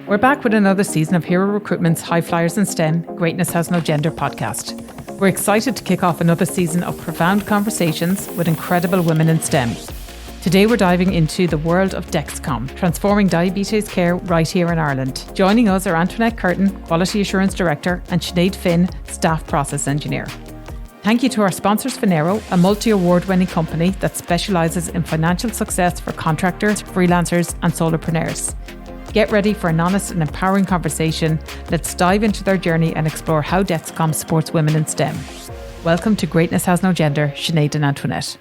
We're back with another season of HERO Recruitment's High Flyers in STEM, Greatness Has No Gender podcast. We're excited to kick off another season of profound conversations with incredible women in STEM. Today we're diving into the world of Dexcom, transforming diabetes care right here in Ireland. Joining us are Antoinette Curtin, Quality Assurance Director, and Sinead Finn, Staff Process Engineer. Thank you to our sponsors HERO, a multi-award-winning company that specialises in financial success for contractors, freelancers and solopreneurs. Get ready for an honest and empowering conversation. Let's dive into their journey and explore how Dexcom supports women in STEM. Welcome to Greatness Has No Gender, Sinead and Antoinette.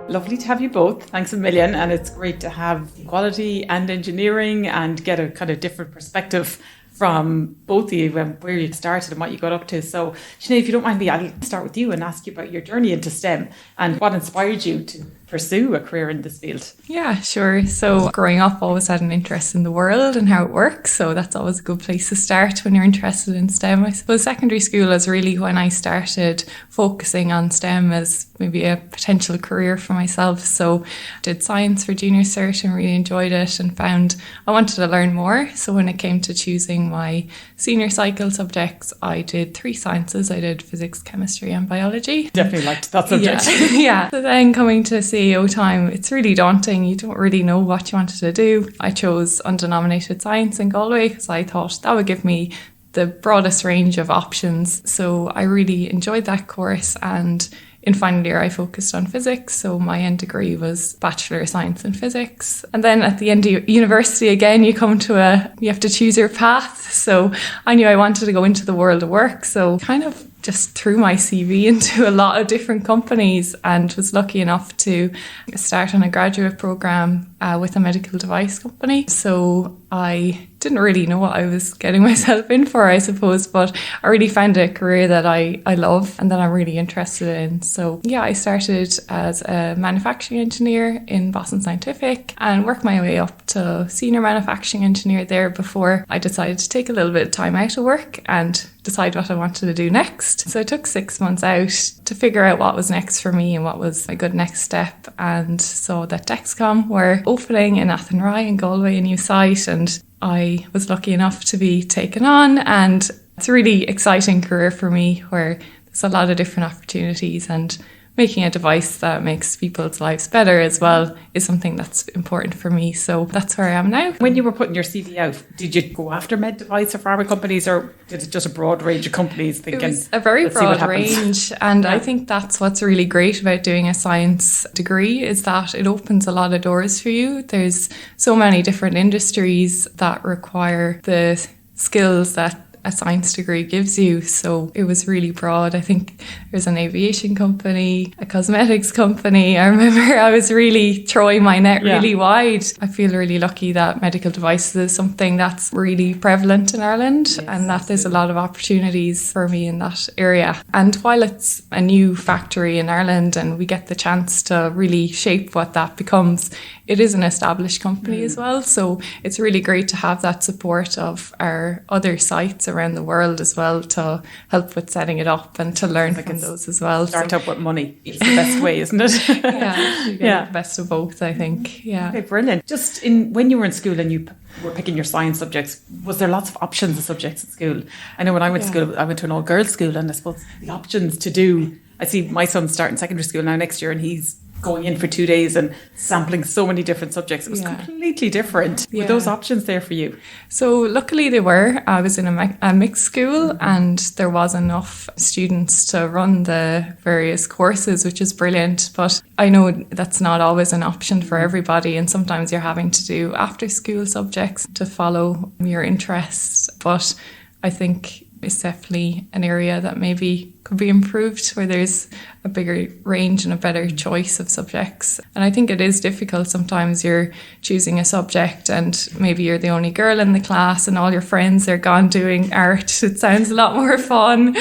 Lovely to have you both. Thanks a million. And it's great to have quality and engineering and get a kind of different perspective from both of you, where you started and what you got up to. So, Sinead, if you don't mind me, I'll start with you and ask you about your journey into STEM and what inspired you to pursue a career in this field. Yeah, sure. So growing up, always had an interest in the world and how it works. So that's always a good place to start when you're interested in STEM. I suppose secondary school is really when I started focusing on STEM as maybe a potential career for myself. So did science for junior cert and really enjoyed it and found I wanted to learn more. So when it came to choosing my senior cycle subjects, I did 3 sciences. I did physics, chemistry and biology. Definitely liked that subject. Yeah. So then coming to CEO time, it's really daunting. You don't really know what you wanted to do. I chose undenominated science in Galway because I thought that would give me the broadest range of options. So I really enjoyed that course, and in final year I focused on physics, so my end degree was Bachelor of Science in Physics. And then at the end of university again, you have to choose your path. So I knew I wanted to go into the world of work, so kind of just threw my CV into a lot of different companies and was lucky enough to start on a graduate programme with a medical device company. So I didn't really know what I was getting myself in for, I suppose, but I really found a career that I love and that I'm really interested in. So yeah, I started as a manufacturing engineer in Boston Scientific and worked my way up to senior manufacturing engineer there before I decided to take a little bit of time out of work and decide what I wanted to do next. So I took 6 months out to figure out what was next for me and what was a good next step, and saw that Dexcom were opening in Athenry in Galway, a new site, and I was lucky enough to be taken on, and it's a really exciting career for me where there's a lot of different opportunities, and making a device that makes people's lives better as well is something that's important for me. So that's where I am now. When you were putting your CV out, did you go after med device or pharma companies, or did it just a broad range of companies thinking? It was a very broad range, and I think that's what's really great about doing a science degree is that it opens a lot of doors for you. There's so many different industries that require the skills that a science degree gives you. So it was really broad. I think there's an aviation company, a cosmetics company. I remember I was really throwing my net really wide. I feel really lucky that medical devices is something that's really prevalent in Ireland, and that there's a lot of opportunities for me in that area. And while it's a new factory in Ireland and we get the chance to really shape what that becomes, it is an established company as well. So it's really great to have that support of our other sites around the world as well to help with setting it up and to learn from those as well. Start up with money is the best way, isn't it? You get the best of both, I think. Yeah. Okay, brilliant. Just when you were in school and you were picking your science subjects, was there lots of options of subjects at school? I know when I went to school, I went to an all-girls school, and I suppose the options to do, I see my son starting secondary school now next year, and he's going in for 2 days and sampling so many different subjects. It was completely different. Were those options there for you? So luckily they were. I was in a mixed school, and there was enough students to run the various courses, which is brilliant. But I know that's not always an option for everybody, and sometimes you're having to do after school subjects to follow your interests. But I think it's definitely an area that maybe could be improved, where there's a bigger range and a better choice of subjects. And I think it is difficult sometimes. You're choosing a subject and maybe you're the only girl in the class and all your friends are gone doing art. It sounds a lot more fun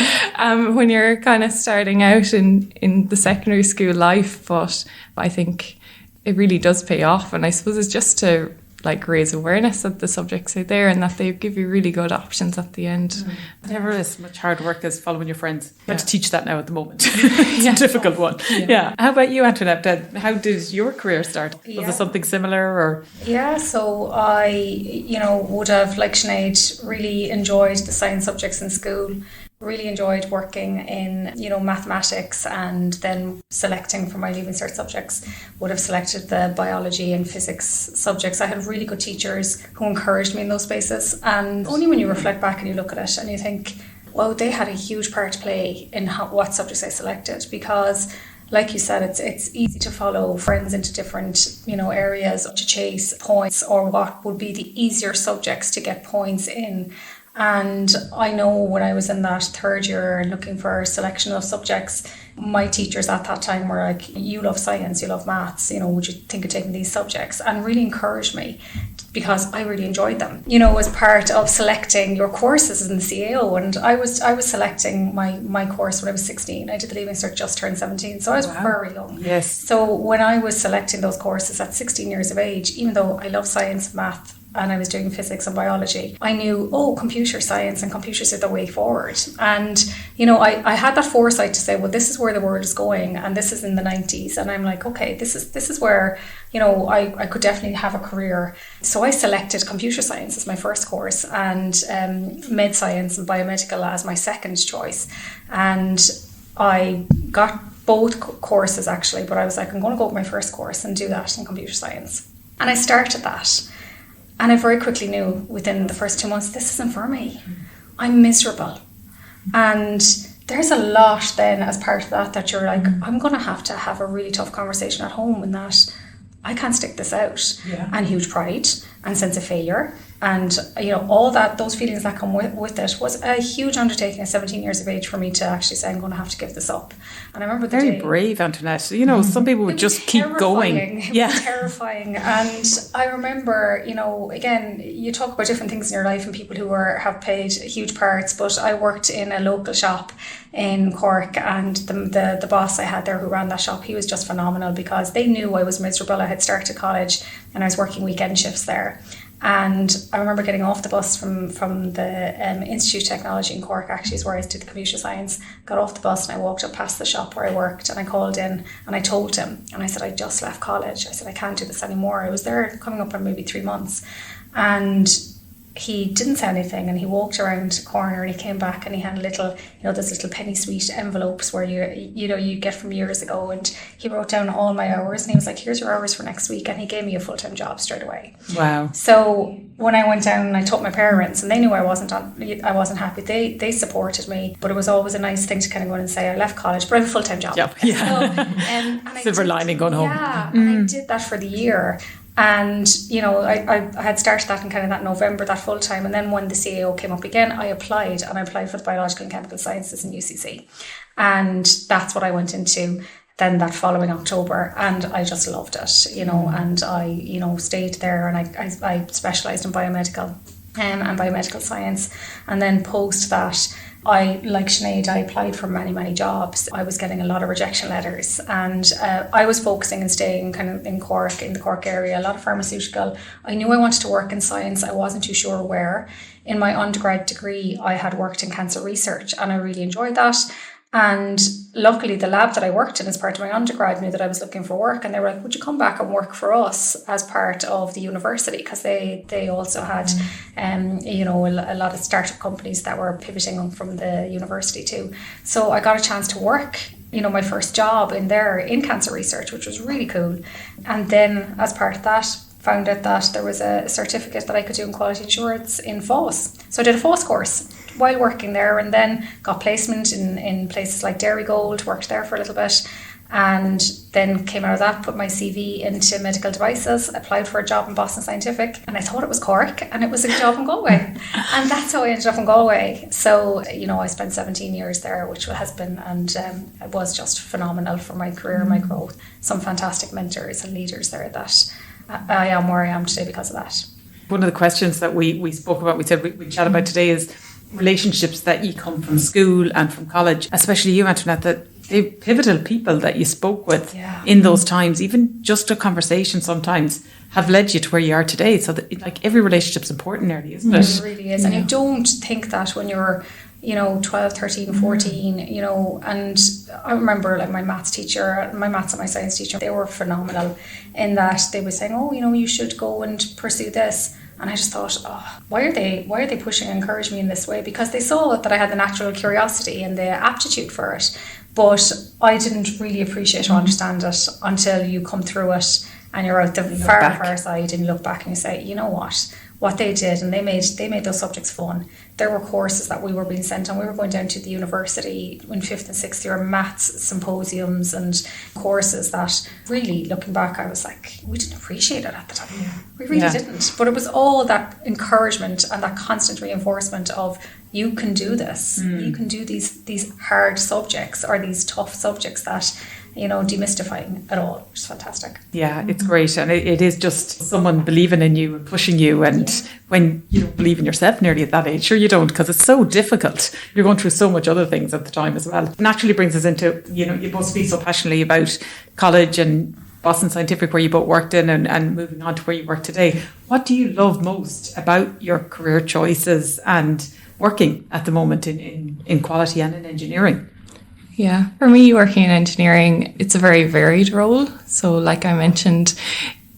when you're kind of starting out in the secondary school life, but I think it really does pay off. And I suppose it's just to like raise awareness that the subjects are there and that they give you really good options at the end. Never as much hard work as following your friends. I have to teach that now at the moment. It's a difficult one. Yeah. How about you, Antoinette? How did your career start? Was it something similar or? Yeah, so I, would have, like Sinead, really enjoyed the science subjects in school. Really enjoyed working in, mathematics, and then selecting for my Leaving Cert subjects. Would have selected the biology and physics subjects. I had really good teachers who encouraged me in those spaces. And only when you reflect back and you look at it and you think, well, they had a huge part to play in what subjects I selected, because like you said, it's easy to follow friends into different, areas to chase points, or what would be the easier subjects to get points in. And I know when I was in that third year and looking for a selection of subjects, my teachers at that time were like, you love science, you love maths, would you think of taking these subjects? And really encouraged me, because I really enjoyed them. As part of selecting your courses in the CAO, and I was selecting my course when I was 16. I did the Leaving Cert, just turned 17, so I was very young. Yes. So when I was selecting those courses at 16 years of age, even though I love science, math, and I was doing physics and biology, I knew, computer science and computers are the way forward. And, I had that foresight to say, well, this is where the world is going, and this is in the 90s. And I'm like, okay, this is where, I could definitely have a career. So I selected computer science as my first course, and med science and biomedical as my second choice. And I got both courses actually, but I was like, I'm going to go with my first course and do that in computer science. And I started that. And I very quickly knew within the first 2 months, this isn't for me. I'm miserable. And there's a lot then as part of that you're like, I'm going to have a really tough conversation at home, in that I can't stick this out. Yeah. And huge pride and sense of failure. And, all those feelings that come with it was a huge undertaking at 17 years of age for me to actually say, I'm going to have to give this up. And I remember very brave, Antoinette. Some people would just keep going. It was terrifying. And I remember, again, you talk about different things in your life and people who have played huge parts, but I worked in a local shop in Cork, and the boss I had there who ran that shop, he was just phenomenal, because they knew I was miserable. I had started college and I was working weekend shifts there. And I remember getting off the bus from the Institute of Technology in Cork, actually is where I did the computer science. Got off the bus and I walked up past the shop where I worked, and I called in and I told him, and I said, I just left college. I said, I can't do this anymore. I was there coming up on maybe 3 months. And he didn't say anything, and he walked around the corner and he came back and he had a little, those little penny sweet envelopes where you get from years ago, and he wrote down all my hours and he was like, here's your hours for next week, and he gave me a full-time job straight away. Wow. So when I went down and I told my parents, and they knew I wasn't happy, they supported me, but it was always a nice thing to kind of go in and say, I left college, but I have a full-time job. Yep. Yeah. So, and Silver lining going home. Yeah, and I did that for the year. And, I had started that in kind of that November, that full time. And then when the CAO came up again, I applied for the Biological and Chemical Sciences in UCC. And that's what I went into then that following October. And I just loved it, and I, stayed there, and I specialised in biomedical and biomedical science. And then post that, like Sinead, I applied for many, many jobs. I was getting a lot of rejection letters, and I was focusing and staying kind of in Cork, in the Cork area, a lot of pharmaceutical. I knew I wanted to work in science. I wasn't too sure where. In my undergrad degree, I had worked in cancer research, and I really enjoyed that. And luckily, the lab that I worked in as part of my undergrad knew that I was looking for work, and they were like, would you come back and work for us as part of the university? Because they also had, a lot of startup companies that were pivoting from the university too. So I got a chance to work, my first job in cancer research, which was really cool. And then as part of that, found out that there was a certificate that I could do in quality assurance in FOSS. So I did a FOSS course while working there, and then got placement in places like Dairygold, worked there for a little bit, and then came out of that, put my CV into medical devices, applied for a job in Boston Scientific, and I thought it was Cork, and it was a job in Galway. And that's how I ended up in Galway. So, I spent 17 years there, which has been, and it was just phenomenal for my career, my growth. Some fantastic mentors and leaders there that I am where I am today because of that. One of the questions that we spoke about, we said we chat about today, is relationships that you come from school and from college, especially you, Antoinette, that the pivotal people that you spoke with Yeah. in those times, even just a conversation sometimes, have led you to where you are today. So that, like, every relationship's important nearly, isn't it? It really is. And you don't think that when you're, 12, 13, 14, and I remember like my maths and my science teacher, they were phenomenal in that they were saying, oh, you should go and pursue this. And I just thought, why are they pushing and encouraging me in this way? Because they saw that I had the natural curiosity and the aptitude for it. But I didn't really appreciate or understand it until you come through it and you're out the far side and you look back and you say, you know what they did, and they made those subjects fun. There were courses that we were being sent on. We were going down to the university in 5th and 6th year maths symposiums and courses that really, looking back, I was like, we didn't appreciate it at the time. Yeah. We really didn't. But it was all that encouragement and that constant reinforcement of, you can do this. You can do these hard subjects or these tough subjects that, demystifying it all, which is fantastic. Yeah, it's great. And it is just someone believing in you and pushing you. And when you don't believe in yourself nearly at that age, sure you don't, because it's so difficult. You're going through so much other things at the time as well. It naturally brings us into, you both speak so passionately about college and Boston Scientific, where you both worked in, and moving on to where you work today. What do you love most about your career choices and working at the moment in quality and in engineering? Yeah, for me, working in engineering, it's a very varied role. So like I mentioned,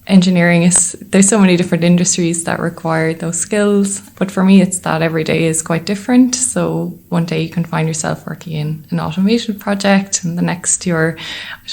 engineering there's so many different industries that require those skills. But for me, it's that every day is quite different. So one day you can find yourself working in an automation project, and the next you're,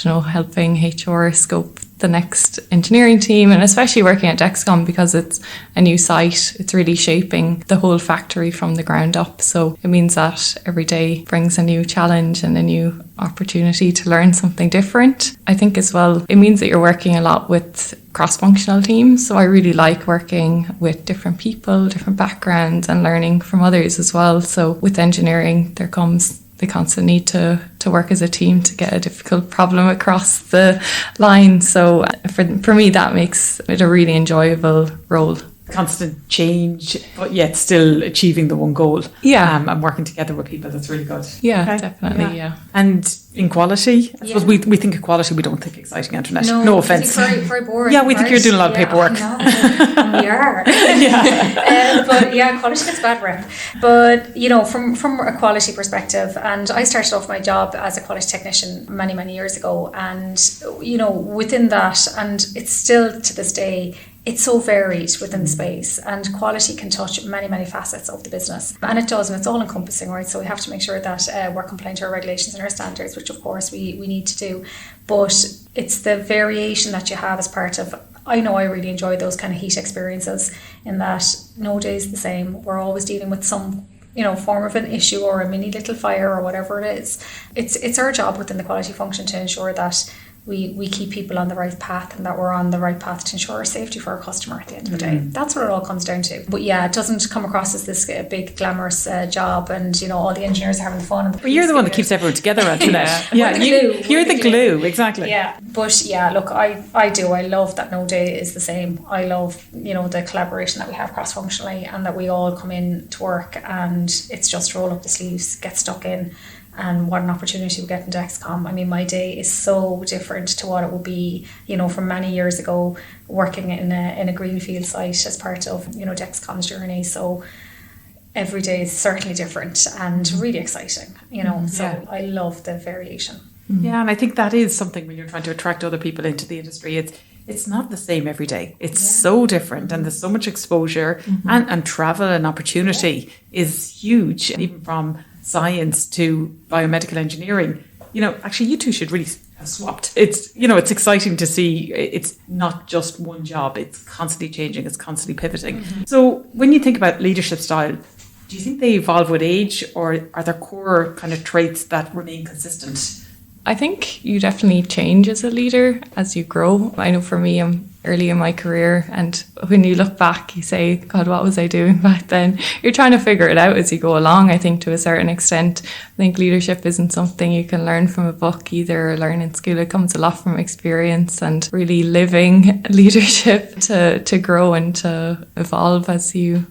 helping HR scope the next engineering team. And especially working at Dexcom, because it's a new site, it's really shaping the whole factory from the ground up. So it means that every day brings a new challenge and a new opportunity to learn something different. I think as well, it means that you're working a lot with cross-functional teams. So I really like working with different people, different backgrounds, and learning from others as well. So with engineering, there comes the constant need to work as a team to get a difficult problem across the line. So for me, that makes it a really enjoyable role. Constant change, but yet still achieving the one goal. Yeah. And working together with people, that's really good. Yeah, okay. Definitely, yeah. And in quality, I suppose we think of quality, we don't think exciting, Antoinette. No offence. Very, very boring. Yeah, we think you're doing a lot of paperwork. No, we are. But quality gets a bad rep. But, from a quality perspective, and I started off my job as a quality technician many, many years ago. And, within that, and it's still to this day, it's so varied within the space, and quality can touch many, many facets of the business. And it does, and it's all encompassing, right? So we have to make sure that we're compliant to our regulations and our standards, which of course we need to do. But it's the variation that you have as part of, I know I really enjoy those kind of heat experiences, in that no day is the same. We're always dealing with some form of an issue or a mini little fire or whatever it is. It's our job within the quality function to ensure that we keep people on the right path, and that we're on the right path to ensure our safety for our customer at the end of the day. That's what it all comes down to. But yeah, it doesn't come across as this big glamorous job, and all the engineers are having fun. But you're the one that keeps everyone together, Antoinette. You're the glue, exactly. Yeah, but yeah, look, I do. I love that no day is the same. I love the collaboration that we have cross-functionally, and that we all come in to work, and it's just roll up the sleeves, get stuck in. And what an opportunity we get in Dexcom. I mean, my day is so different to what it would be, from many years ago, working in a greenfield site as part of, Dexcom's journey. So every day is certainly different and really exciting, So I love the variation. Yeah, and I think that is something when you're trying to attract other people into the industry. It's not the same every day. It's so different, and there's so much exposure, and travel and opportunity is huge, even from science to biomedical engineering. Actually you two should really have swapped. It's exciting to see it's not just one job. It's constantly changing, it's constantly pivoting. So when you think about leadership style, do you think they evolve with age, or are there core kind of traits that remain consistent? I think you definitely change as a leader as you grow. I know for me, I'm early in my career, and when you look back, you say, God, what was I doing back then? You're trying to figure it out as you go along, I think, to a certain extent. I think leadership isn't something you can learn from a book either, or learn in school. It comes a lot from experience and really living leadership to grow and to evolve as you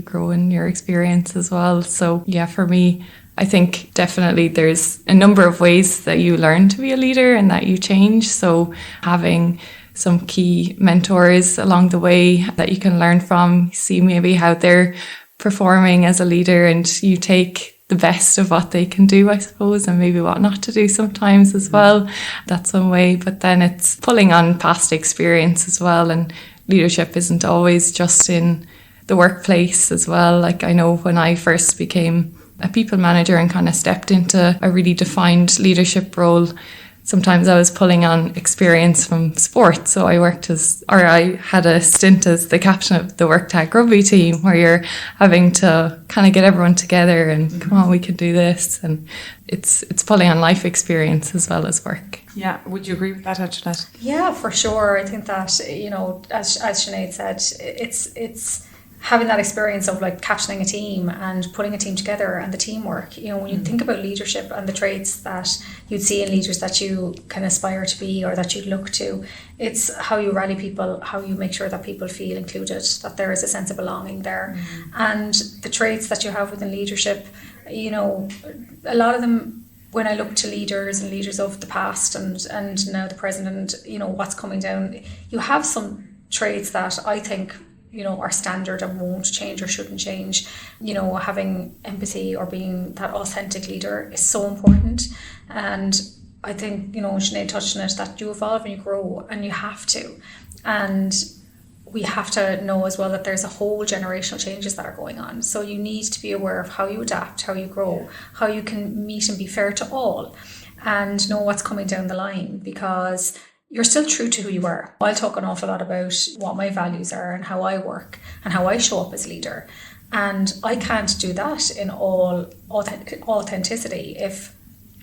grow in your experience as well. So yeah, for me, I think definitely there's a number of ways that you learn to be a leader and that you change. So having some key mentors along the way that you can learn from, see maybe how they're performing as a leader, and you take the best of what they can do, I suppose, and maybe what not to do sometimes as well. That's one way. But then it's pulling on past experience as well. And leadership isn't always just in the workplace as well. Like I know when I first became a people manager and kind of stepped into a really defined leadership role, sometimes I was pulling on experience from sport. So I had a stint as the captain of the work tag rugby team, where you're having to kind of get everyone together and come on, we can do this. And it's pulling on life experience as well as work. Yeah, would you agree with that, Antoinette? Yeah, for sure. I think that, you know, as Sinead said, it's having that experience of like captaining a team and putting a team together and the teamwork. You know, when you think about leadership and the traits that you'd see in leaders that you can aspire to be or that you'd look to, it's how you rally people, how you make sure that people feel included, that there is a sense of belonging there. And the traits that you have within leadership, you know, a lot of them, when I look to leaders and leaders of the past and now the present and, you know, what's coming down, you have some traits that I think, you know, are standard and won't change or shouldn't change. You know, having empathy or being that authentic leader is so important. And I think, you know, Sinead touched on it, that you evolve and you grow, and you have to. And we have to know as well that there's a whole generational changes that are going on. So you need to be aware of how you adapt, how you grow, how you can meet and be fair to all, and know what's coming down the line, because you're still true to who you are. I'll talk an awful lot about what my values are and how I work and how I show up as leader. And I can't do that in all authenticity if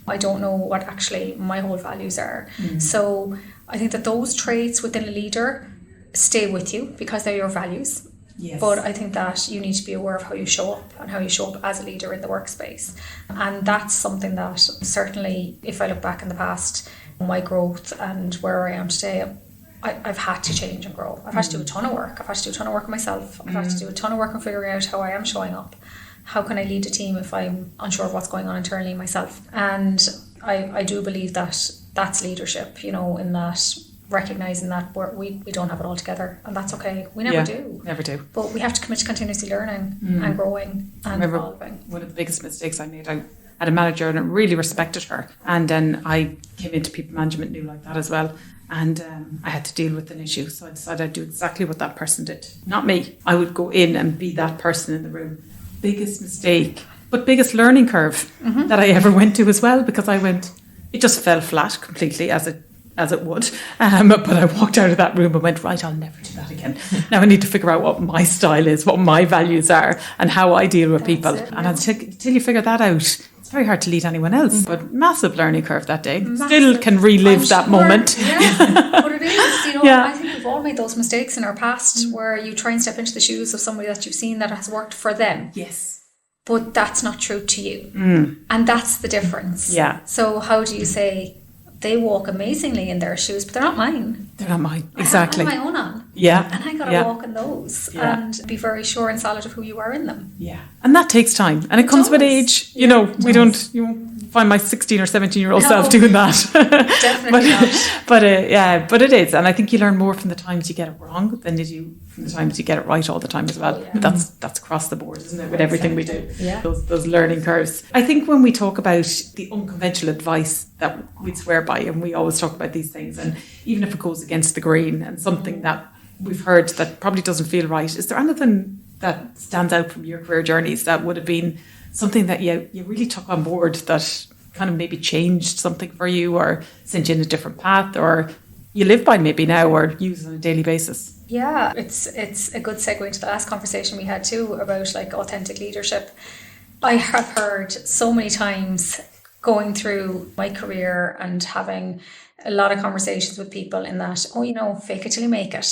I don't know what actually my whole values are. So I think that those traits within a leader stay with you because they're your values. Yes. But I think that you need to be aware of how you show up and how you show up as a leader in the workspace. And that's something that certainly, if I look back in the past, my growth and where I am today, I've had to change and grow. I've had to do a ton of work. I've had to do a ton of work on myself. I've had to do a ton of work on figuring out how I am showing up. How can I lead a team if I'm unsure of what's going on internally myself? And I do believe that that's leadership, you know, in that recognising that we don't have it all together, and that's okay. We never do. Never do. But we have to commit to continuously learning and growing and evolving. One of the biggest mistakes I made, I had a manager and I really respected her, and then I came into people management new like that as well, and I had to deal with an issue, so I decided I'd do exactly what that person did, not me. I would go in and be that person in the room. Biggest mistake, but biggest learning curve that I ever went to as well, because it just fell flat completely as it would, but I walked out of that room and went, right, I'll never do that again. Now I need to figure out what my style is, what my values are, and how I deal with people. And until you figure that out, it's very hard to lead anyone else. But massive learning curve that day. Still can relive that moment. Yeah, but it is, you know, I think we've all made those mistakes in our past where you try and step into the shoes of somebody that you've seen that has worked for them. Yes. But that's not true to you. And that's the difference. Yeah. So how do you say, they walk amazingly in their shoes, but they're not mine. They're not mine. Exactly. I have my own on. Yeah. And I got to walk in those and be very sure and solid of who you are in them. Yeah. And that takes time. And it comes with age. You know, we don't find my 16 or 17-year-old self doing that. Definitely not. But it is. And I think you learn more from the times you get it wrong than you do from the times you get it right all the time as well. Yeah. That's across the board, isn't it, with everything we do. Yeah. Those learning curves. I think when we talk about the unconventional advice that we'd swear by, and we always talk about these things, and even if it goes against the grain and something that we've heard that probably doesn't feel right, is there anything that stands out from your career journeys that would have been something that you really took on board that kind of maybe changed something for you or sent you in a different path, or you live by maybe now or use on a daily basis? Yeah, it's a good segue into the last conversation we had too about like authentic leadership. I have heard so many times going through my career and having a lot of conversations with people in that, oh, you know, fake it till you make it.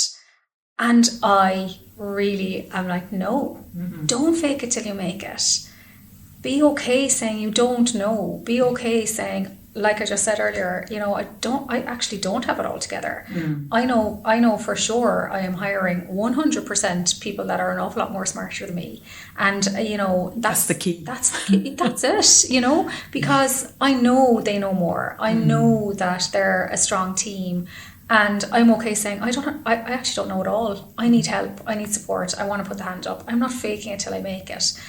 And I really am like, no, don't fake it till you make it. Be okay saying you don't know. Be okay saying, like I just said earlier, I actually don't have it all together. I know for sure I am hiring 100% people that are an awful lot more smarter than me. And, that's the key. That's it, because I know they know more. I know that they're a strong team. And I'm okay saying, I actually don't know it all. I need help. I need support. I want to put the hand up. I'm not faking it till I make it.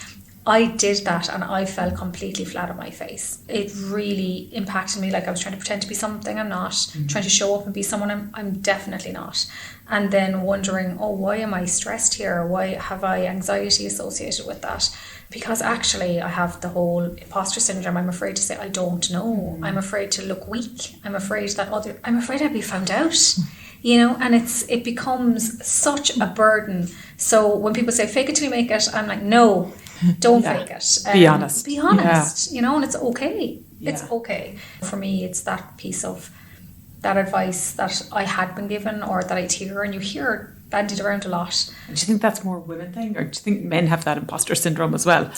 I did that and I fell completely flat on my face. It really impacted me, like I was trying to pretend to be something I'm not, trying to show up and be someone I'm definitely not. And then wondering, why am I stressed here? Why have I anxiety associated with that? Because actually I have the whole imposter syndrome. I'm afraid to say I don't know. I'm afraid to look weak. I'm afraid I'd be found out. And it becomes such a burden. So when people say fake it till you make it, I'm like, no, don't fake it. Be honest. Be honest, and it's okay. Yeah. It's okay. For me, it's that piece of that advice that I had been given or that I'd hear, and you hear bandied around a lot. And do you think that's more a women thing, or do you think men have that imposter syndrome as well?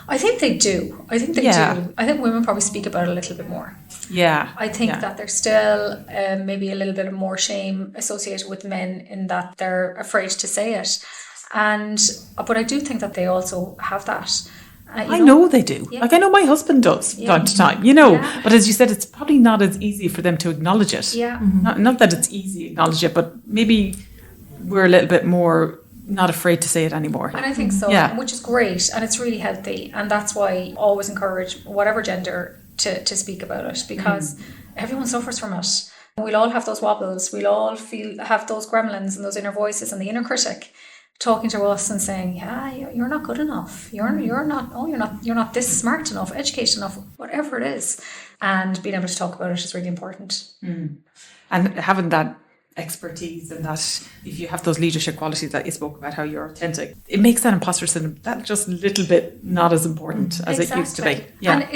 I think they do. I think women probably speak about it a little bit more. Yeah. I think that there's still maybe a little bit of more shame associated with men in that they're afraid to say it. But I do think that they also have that. I know they do. Yeah. Like I know my husband does time to time, Yeah. But as you said, it's probably not as easy for them to acknowledge it. Yeah. Not that it's easy to acknowledge it, but maybe we're a little bit more not afraid to say it anymore. And I think so, which is great, and it's really healthy. And that's why I always encourage whatever gender to speak about it, because everyone suffers from it. We'll all have those wobbles. We'll all have those gremlins and those inner voices and the inner critic talking to us and saying, you're not good enough. You're not this smart enough, educated enough, whatever it is. And being able to talk about it is really important. And having that expertise, and that if you have those leadership qualities that you spoke about, how you're authentic, it makes that imposter syndrome that just a little bit not as important as it used to be. Yeah. And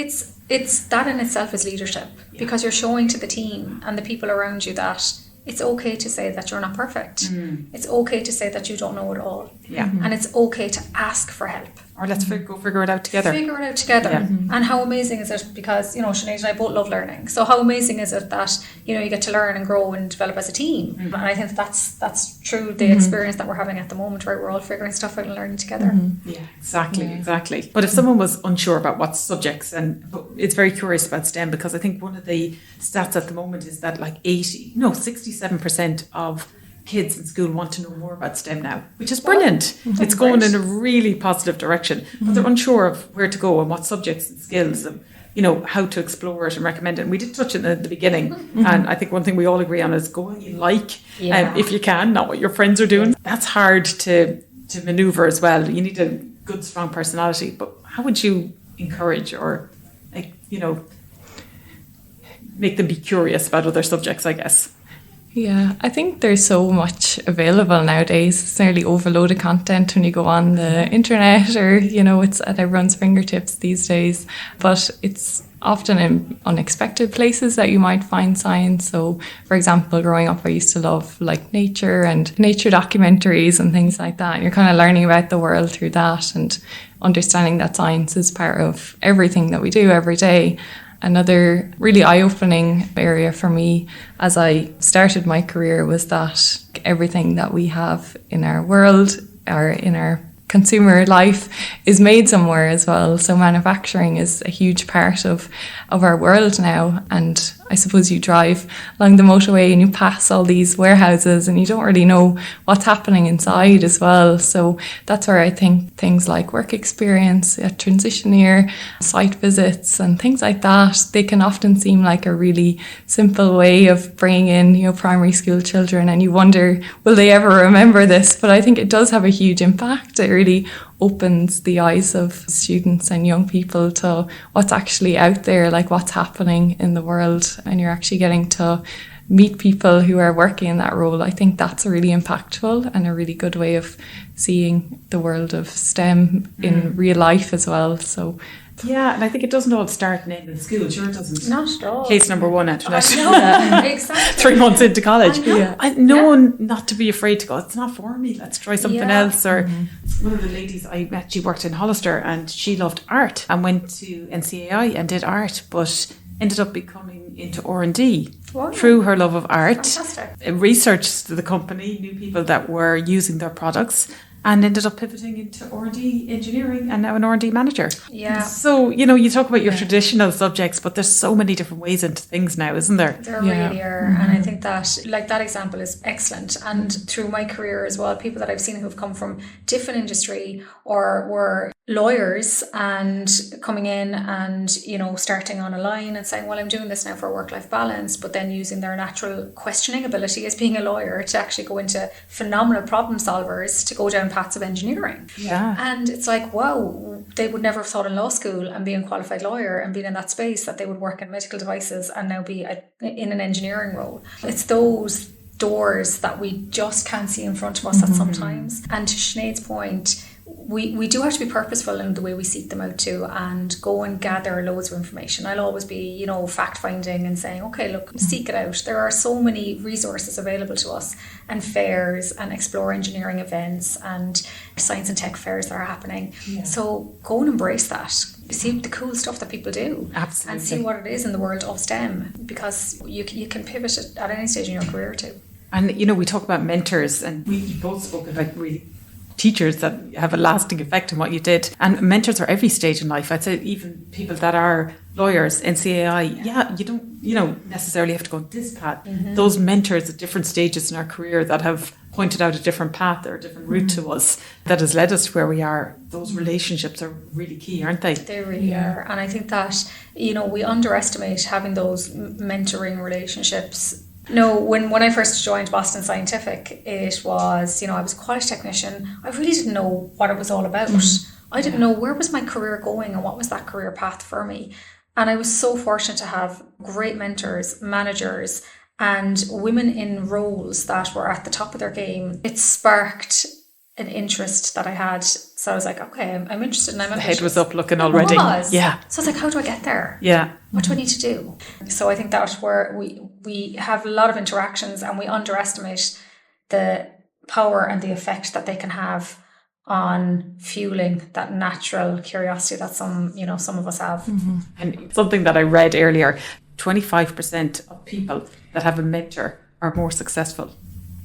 it's that in itself is leadership, because you're showing to the team and the people around you that it's okay to say that you're not perfect. It's okay to say that you don't know it all. Yeah. And it's okay to ask for help. Or let's go figure it out together. Yeah. And how amazing is it, because, Sinead and I both love learning. So how amazing is it that, you get to learn and grow and develop as a team. And I think that's true, the experience that we're having at the moment, right? We're all figuring stuff out and learning together. Yeah, exactly. But if someone was unsure about what subjects, and it's very curious about STEM, because I think one of the stats at the moment is that 67% of kids in school want to know more about STEM now, which is brilliant. It's going in a really positive direction, but they're unsure of where to go and what subjects and skills and how to explore it and recommend it. And we did touch it at the beginning, and I think one thing we all agree on is go what you like, if you can, not what your friends are doing. That's hard to maneuver as well. You need a good, strong personality. But how would you encourage or make them be curious about other subjects, I guess? Yeah, I think there's so much available nowadays. It's nearly overloaded content when you go on the internet, or, it's at everyone's fingertips these days. But it's often in unexpected places that you might find science. So, for example, growing up, I used to love nature and nature documentaries and things like that. And you're kind of learning about the world through that and understanding that science is part of everything that we do every day. Another really eye-opening area for me as I started my career was that everything that we have in our world or in our consumer life is made somewhere as well. So manufacturing is a huge part of our world now. And I suppose you drive along the motorway and you pass all these warehouses and you don't really know what's happening inside as well. So that's where I think things like work experience, a transition year, site visits and things like that, they can often seem like a really simple way of bringing in, primary school children, and you wonder, will they ever remember this? But I think it does have a huge impact. It really opens the eyes of students and young people to what's actually out there, like what's happening in the world, and you're actually getting to meet people who are working in that role. I think that's really impactful and a really good way of seeing the world of STEM in real life as well. So yeah, and I think it doesn't all start and end in school. Sure, it doesn't. Not at all. Case number one, Antoinette. Exactly. 3 months into college. I one not to be afraid to go, it's not for me, let's try something else. Or one of the ladies I met, she worked in Hollister and she loved art and went to NCAI and did art, but ended up becoming into R&D Wow. through her love of art. Fantastic. Researched the company, knew people that were using their products, and ended up pivoting into R&D engineering and now an R&D manager. Yeah. So, you talk about your traditional subjects, but there's so many different ways into things now, isn't there? There really are. And I think that, like, that example is excellent. And through my career as well, people that I've seen who've come from different industry or were lawyers and coming in and, starting on a line and saying, well, I'm doing this now for work-life balance, but then using their natural questioning ability as being a lawyer to actually go into phenomenal problem solvers to go down paths of engineering. Yeah. And it's like, wow, they would never have thought in law school and being a qualified lawyer and being in that space that they would work in medical devices and now be in an engineering role. It's those doors that we just can't see in front of us at sometimes. And to Sinead's point, we do have to be purposeful in the way we seek them out too, and go and gather loads of information. I'll always be, fact finding and saying, okay, look, seek it out. There are so many resources available to us, and fairs and explore engineering events and science and tech fairs that are happening. Yeah. So go and embrace that. See the cool stuff that people do. Absolutely. And see what it is in the world of STEM, because you can pivot it at any stage in your career too. And, we talk about mentors, and we both spoke about really teachers that have a lasting effect on what you did. And mentors are every stage in life. I'd say even people that are lawyers, NCAI, you don't necessarily have to go this path. Those mentors at different stages in our career that have pointed out a different path or a different route to us that has led us to where we are, those relationships are really key, aren't they? They really are. And I think that, we underestimate having those mentoring relationships. No, when I first joined Boston Scientific, it was, I was a quality technician. I really didn't know what it was all about. I didn't know where was my career going and what was that career path for me. And I was so fortunate to have great mentors, managers, and women in roles that were at the top of their game. It sparked an interest that I had. So I was like, okay, I'm interested and I'm ambitious. The head was up looking already. It was. Yeah. So I was like, how do I get there? Yeah. What do I need to do? So I think that's where we have a lot of interactions, and we underestimate the power and the effect that they can have on fueling that natural curiosity that some of us have. And something that I read earlier, 25% of people that have a mentor are more successful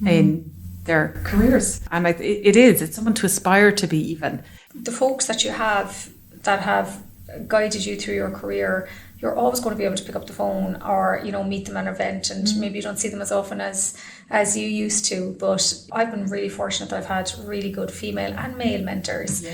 in their careers. And it's someone to aspire to be even. The folks that you have that have guided you through your career, you're always going to be able to pick up the phone or, meet them at an event, and maybe you don't see them as often as you used to. But I've been really fortunate that I've had really good female and male mentors,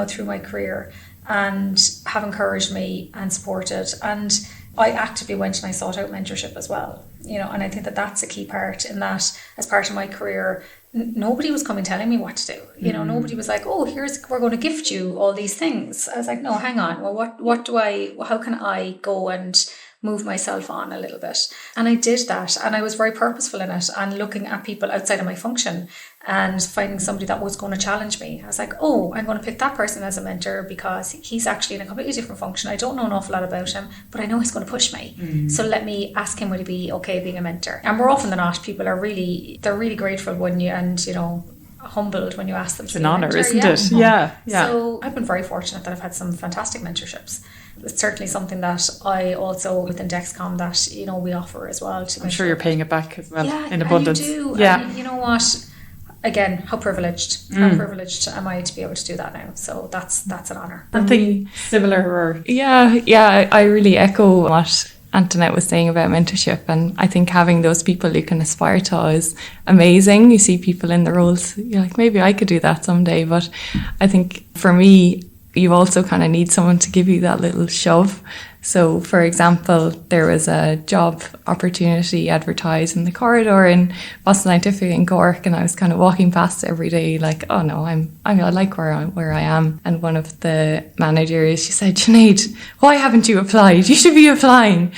through my career, and have encouraged me and supported. And I actively went and I sought out mentorship as well, and I think that that's a key part in that. As part of my career, nobody was coming telling me what to do. Nobody was like, oh, we're going to gift you all these things. I was like, no, hang on. Well, how can I go and move myself on a little bit? And I did that, and I was very purposeful in it, and looking at people outside of my function and finding somebody that was going to challenge me. I was like, oh, I'm going to pick that person as a mentor because he's actually in a completely different function. I don't know an awful lot about him, but I know he's going to push me. So let me ask him, would he be okay being a mentor? And more often than not, people are really grateful when you, and humbled when you ask them to be a mentor. It's an honour, isn't it? Yeah. So I've been very fortunate that I've had some fantastic mentorships. It's certainly something that I also, within Dexcom, that we offer as well. I'm sure you're paying it back as well in abundance. You do. Yeah. And you know what? Again, how privileged am I to be able to do that now? So that's an honour. Something similar, or I really echo what Antoinette was saying about mentorship, and I think having those people you can aspire to is amazing. You see people in the roles, you're like, maybe I could do that someday. But I think for me, you also kind of need someone to give you that little shove. So, for example, there was a job opportunity advertised in the corridor in Boston Scientific in Cork, and I was kind of walking past every day like, oh no, I like where I am. And one of the managers, she said, Sinead, why haven't you applied? You should be applying.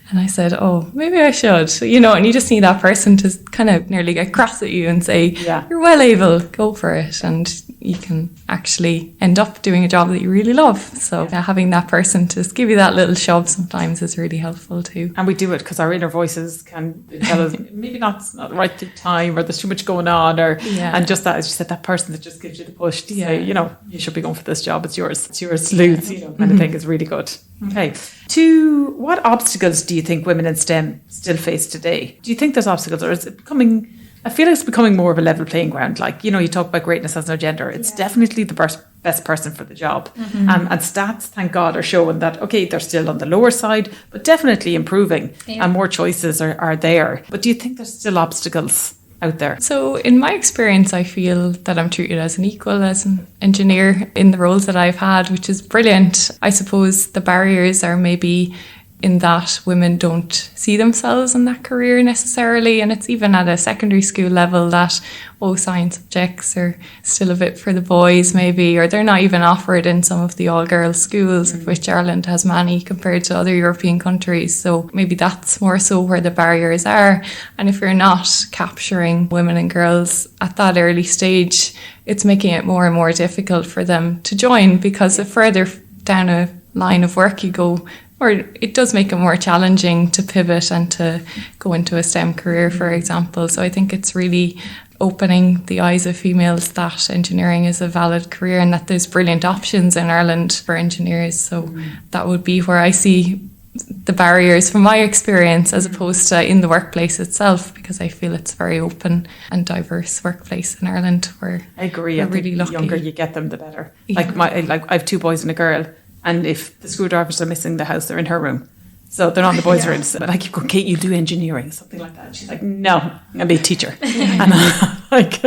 And I said, oh, maybe I should, and you just need that person to kind of nearly get cross at you and say, you're well able, go for it. And you can actually end up doing a job that you really love. So having that person to just give you that little shove sometimes is really helpful too. And we do it because our inner voices can tell us maybe not the right time, or there's too much going on, and just that, as you said, that person that just gives you the push to say, you should be going for this job, it's yours to lose, kind of thing is really good. Okay. What obstacles do you think women in STEM still face today? Do you think there's obstacles, or is it becoming... I feel like it's becoming more of a level playing ground. Like, you know, you talk about greatness has no gender. It's definitely the best person for the job. And stats, thank God, are showing that, okay, they're still on the lower side, but definitely improving and more choices are there. But do you think there's still obstacles out there? So in my experience, I feel that I'm treated as an equal, as an engineer in the roles that I've had, which is brilliant. I suppose the barriers are maybe in that women don't see themselves in that career necessarily, and it's even at a secondary school level that science subjects are still a bit for the boys maybe, or they're not even offered in some of the all-girls schools, of which Ireland has many compared to other European countries. So maybe that's more so where the barriers are. And if you're not capturing women and girls at that early stage, it's making it more and more difficult for them to join, because the further down a line of work you go, or it does make it more challenging to pivot and to go into a STEM career, for example. So I think it's really opening the eyes of females that engineering is a valid career and that there's brilliant options in Ireland for engineers. So that would be where I see the barriers from my experience, as opposed to in the workplace itself, because I feel it's a very open and diverse workplace in Ireland. Where I agree. We're really lucky. The younger you get them, the better. Like I have 2 boys and a girl. And if the screwdrivers are missing the house, they're in her room. So they're not in the boys' rooms. But I keep going, Kate, you do engineering, something like that. She's like, no, I'm going to be a teacher. And I'm like,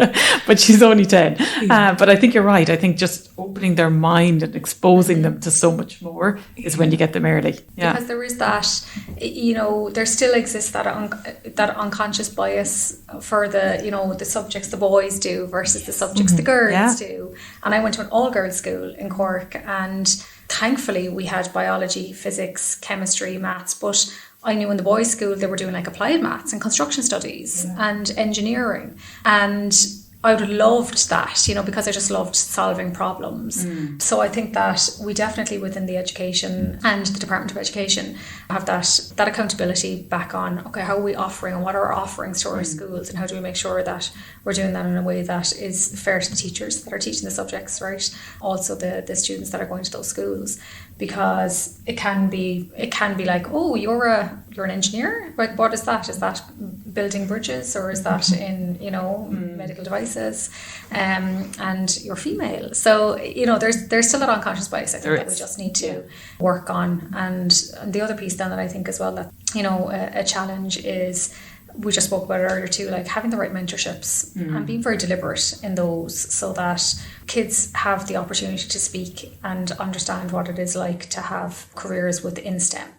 but she's only 10. But I think you're right. I think just opening their mind and exposing them to so much more is when you get them early. Yeah. Because there is that, you know, there still exists that unconscious bias for the, you know, the subjects the boys do versus the subjects the girls do. And I went to an all-girls school in Cork, and thankfully we had biology, physics, chemistry, maths, but I knew in the boys' school they were doing like applied maths and construction studies and engineering, and I would have loved that, you know, because I just loved solving problems. So I think that we definitely within the education and the Department of Education have that accountability back on, okay, how are we offering and what are our offerings to our schools, and how do we make sure that we're doing that in a way that is fair to the teachers that are teaching the subjects, right? Also the students that are going to those schools, because it can be like, oh, you're an engineer? Like, what is that? Is that building bridges, or is that in, you know, medical devices? And you're female. So, you know, there's still that unconscious bias, I think, that we just need to work on. And the other piece then that I think as well that, you know, a challenge is, we just spoke about it earlier too, like having the right mentorships and being very deliberate in those, so that kids have the opportunity to speak and understand what it is like to have careers within STEM.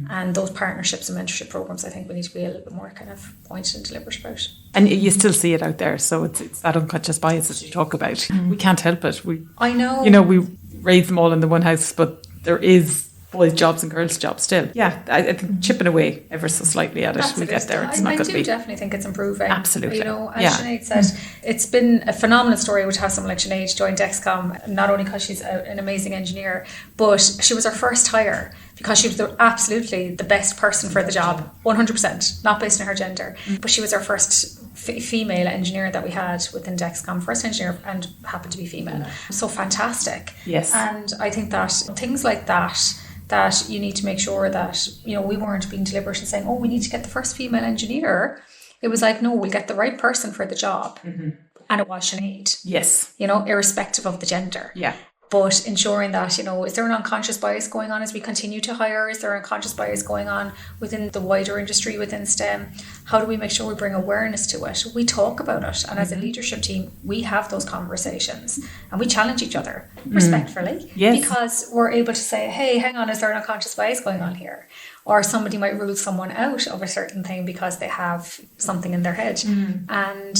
And those partnerships and mentorship programs, I think we need to be a little bit more kind of pointed and deliberate about. And you still see it out there, so it's that unconscious bias that you talk about. We can't help it. I know. You know, we raise them all in the one house, but there is boys' jobs and girls' jobs still. Yeah, I think chipping away ever so slightly at it, we get there. It's not going to be. I do definitely think it's improving. Absolutely. You know, as Sinead said, it's been a phenomenal story to have someone like Sinead join Dexcom, not only because she's an amazing engineer, but she was our first hire because she was absolutely the best person for the job, 100%, not based on her gender. But she was our first female engineer that we had within Dexcom, first engineer, and happened to be female. So fantastic. Yes. And I think that things like that you need to make sure that, you know, we weren't being deliberate and saying, oh, we need to get the first female engineer. It was like, no, we'll get the right person for the job. And it was Sinead. Yes. You know, irrespective of the gender. Yeah. But ensuring that, you know, is there an unconscious bias going on as we continue to hire? Is there an unconscious bias going on within the wider industry, within STEM? How do we make sure we bring awareness to it? We talk about it. And as a leadership team, we have those conversations and we challenge each other respectfully. Yes. Because we're able to say, hey, hang on, is there an unconscious bias going on here? Or somebody might rule someone out of a certain thing because they have something in their head. And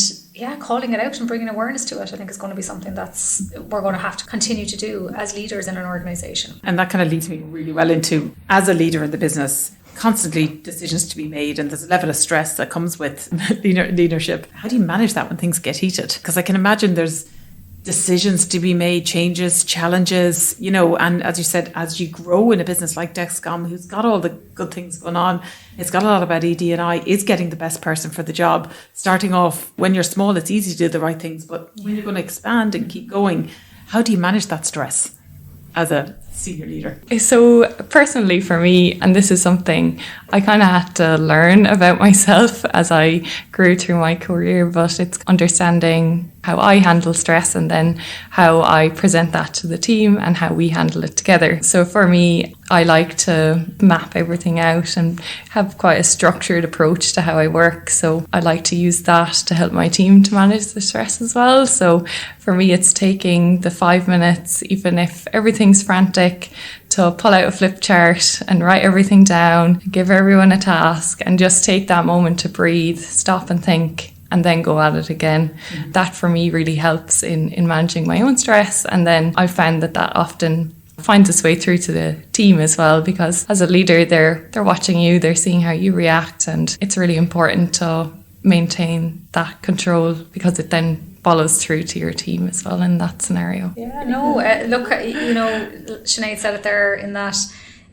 calling it out and bringing awareness to it, I think is going to be something we're going to have to continue to do as leaders in an organisation. And that kind of leads me really well into, as a leader in the business, constantly decisions to be made, and there's a level of stress that comes with leadership. How do you manage that when things get heated? Because I can imagine there's decisions to be made, changes, challenges, you know, and as you said, as you grow in a business like Dexcom, who's got all the good things going on, it's got a lot about ED&I, is getting the best person for the job. Starting off, when you're small, it's easy to do the right things, but when you're going to expand and keep going, how do you manage that stress as a senior leader? So personally for me, and this is something I kind of had to learn about myself as I grew through my career, but it's understanding how I handle stress and then how I present that to the team and how we handle it together. So for me, I like to map everything out and have quite a structured approach to how I work. So I like to use that to help my team to manage the stress as well. So for me, it's taking the 5 minutes, even if everything's frantic, to pull out a flip chart and write everything down, give everyone a task, and just take that moment to breathe, stop and think, and then go at it again. Mm-hmm. That for me really helps in managing my own stress. And then I found that often finds its way through to the team as well, because as a leader, they're watching you, they're seeing how you react, and it's really important to maintain that control because it then follows through to your team as well in that scenario. Yeah, no, look, Sinead said it there, in that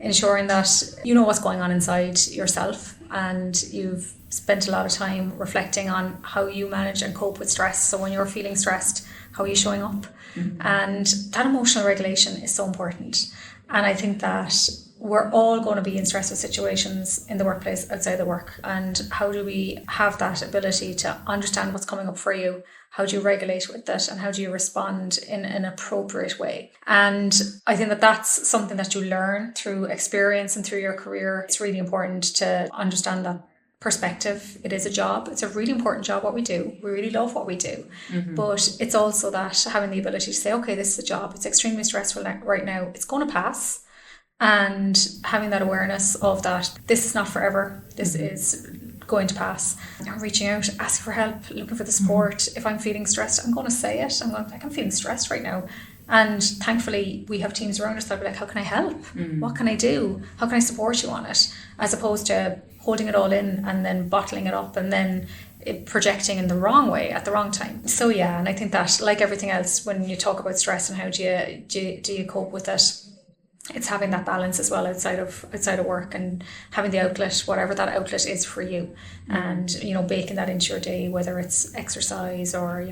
ensuring that you know what's going on inside yourself, and you've spent a lot of time reflecting on how you manage and cope with stress. So when you're feeling stressed, how are you showing up? Mm-hmm. And that emotional regulation is so important. And I think that we're all going to be in stressful situations in the workplace, outside the work. And how do we have that ability to understand what's coming up for you? How do you regulate with it? And how do you respond in an appropriate way? And I think that that's something that you learn through experience and through your career. It's really important to understand that perspective. It is a job. It's a really important job, what we do. We really love what we do. Mm-hmm. But it's also that having the ability to say, okay, this is a job. It's extremely stressful right now. It's going to pass. And having that awareness of that, this is not forever. This is going to pass. I'm reaching out, asking for help, looking for the support. Mm-hmm. If I'm feeling stressed, I'm going to say it. I'm feeling stressed right now. And thankfully, we have teams around us that will be like, how can I help? Mm-hmm. What can I do? How can I support you on it? As opposed to holding it all in and then bottling it up and then projecting in the wrong way at the wrong time. So yeah, and I think that, like everything else, when you talk about stress and how do you cope with it, it's having that balance as well outside of work, and having the outlet, whatever that outlet is for you, and baking that into your day, whether it's exercise or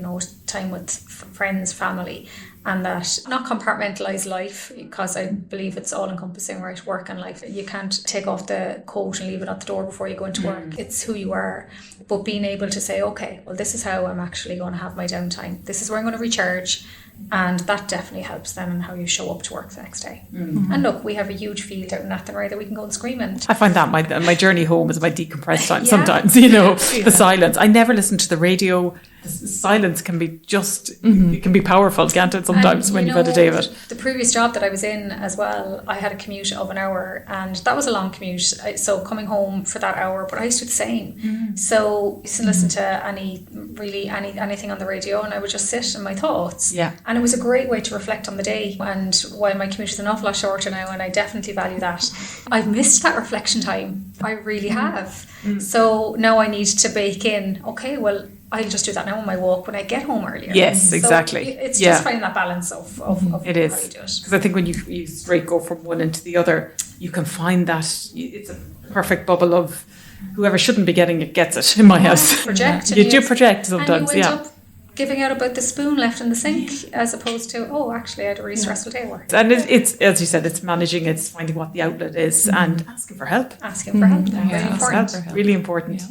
time with friends, family, and that not compartmentalize life, because I believe it's all encompassing, right? Work and life. You can't take off the coat and leave it at the door before you go into work. It's who you are, but being able to say, okay, well, this is how I'm actually going to have my downtime. This is where I'm going to recharge. And that definitely helps then in how you show up to work the next day. Mm-hmm. And look, we have a huge field out in Athenry that we can go and scream in. I find that my journey home is my decompressed time. Sometimes, the silence. I never listen to the radio. Silence can be it can be powerful, can't it, sometimes, when you've had a day of it. The previous job that I was in as well, I had a commute of an hour, and that was a long commute. So coming home for that hour, but I used to do the same. Mm-hmm. So I used to listen to anything on the radio, and I would just sit in my thoughts. Yeah. And it was a great way to reflect on the day. And while my commute is an awful lot shorter now, and I definitely value that, I've missed that reflection time. I really have. Mm-hmm. So now I need to bake in, okay, well, I'll just do that now on my walk when I get home earlier. Yes, exactly. So it's just finding that balance of it is. how you do it. Because I think when you straight go from one into the other, you can find that it's a perfect bubble of whoever shouldn't be getting it gets it in my house. Project. You do project sometimes, and you end up giving out about the spoon left in the sink, as opposed to, actually I had a really stressful day at work. And it's, as you said, it's managing, it's finding what the outlet is, and asking for help. Really important. Really important. Yeah.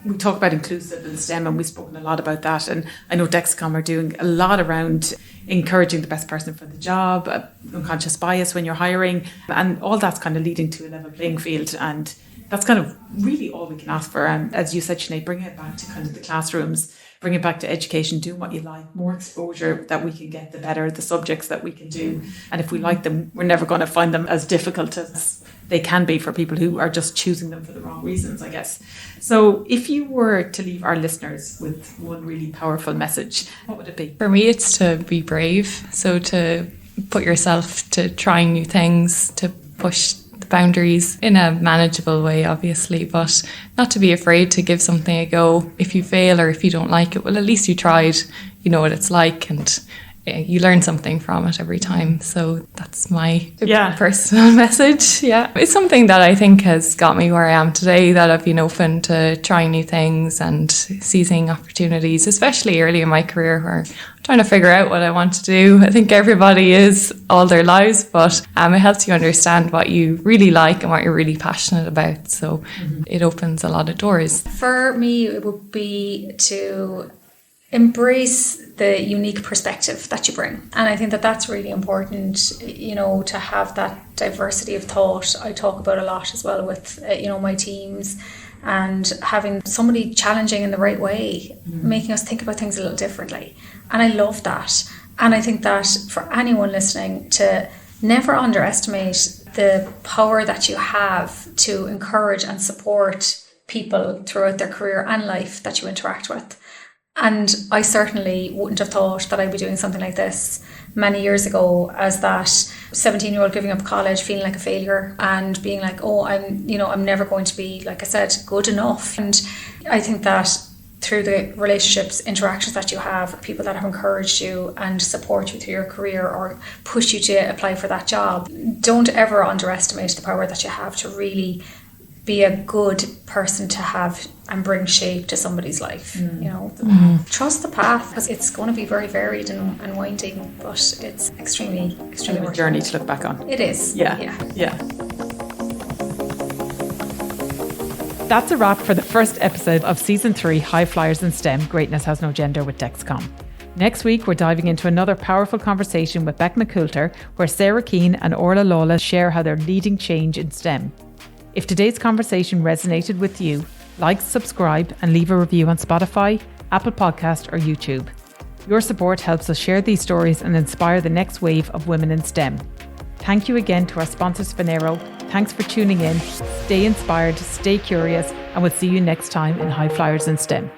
We talk about inclusive in STEM, and we've spoken a lot about that, and I know Dexcom are doing a lot around encouraging the best person for the job, unconscious bias when you're hiring, and all that's kind of leading to a level playing field, and that's kind of really all we can ask for. And as you said, Sinead, bring it back to kind of the classrooms, bring it back to education, doing what you like, more exposure that we can get, the better the subjects that we can do. And if we like them, we're never going to find them as difficult as they can be for people who are just choosing them for the wrong reasons, I guess. So if you were to leave our listeners with one really powerful message, what would it be? For me, it's to be brave. So to put yourself to trying new things, to push the boundaries in a manageable way, obviously, but not to be afraid to give something a go. If you fail or if you don't like it, well, at least you tried, you know what it's like, and you learn something from it every time. So that's my Yeah. personal message. Yeah. It's something that I think has got me where I am today, that I've been open to trying new things and seizing opportunities, especially early in my career where I'm trying to figure out what I want to do. I think everybody is all their lives, but it helps you understand what you really like and what you're really passionate about. So it opens a lot of doors. For me, it would be to embrace the unique perspective that you bring. And I think that that's really important, you know, to have that diversity of thought. I talk about a lot as well with, you know, my teams, and having somebody challenging in the right way, making us think about things a little differently. And I love that. And I think that for anyone listening, to never underestimate the power that you have to encourage and support people throughout their career and life that you interact with. And I certainly wouldn't have thought that I'd be doing something like this many years ago, as that 17-year-old giving up college, feeling like a failure and being like, oh, I'm never going to be, like I said, good enough. And I think that through the relationships, interactions that you have, people that have encouraged you and support you through your career or push you to apply for that job, don't ever underestimate the power that you have to really be a good person to have and bring shape to somebody's life. You know, trust the path, because it's going to be very varied and winding, but it's extremely a worth journey it. to look back on. It is. Yeah. That's a wrap for the first episode of Season 3 High Flyers in STEM, Greatness Has No Gender with Dexcom. Next week, we're diving into another powerful conversation with Beck McCoulter, where Sarah Keane and Orla Lawless share how they're leading change in STEM. If today's conversation resonated with you, like, subscribe, and leave a review on Spotify, Apple Podcast, or YouTube. Your support helps us share these stories and inspire the next wave of women in STEM. Thank you again to our sponsors, HERO. Thanks for tuning in. Stay inspired, stay curious, and we'll see you next time in High Flyers in STEM.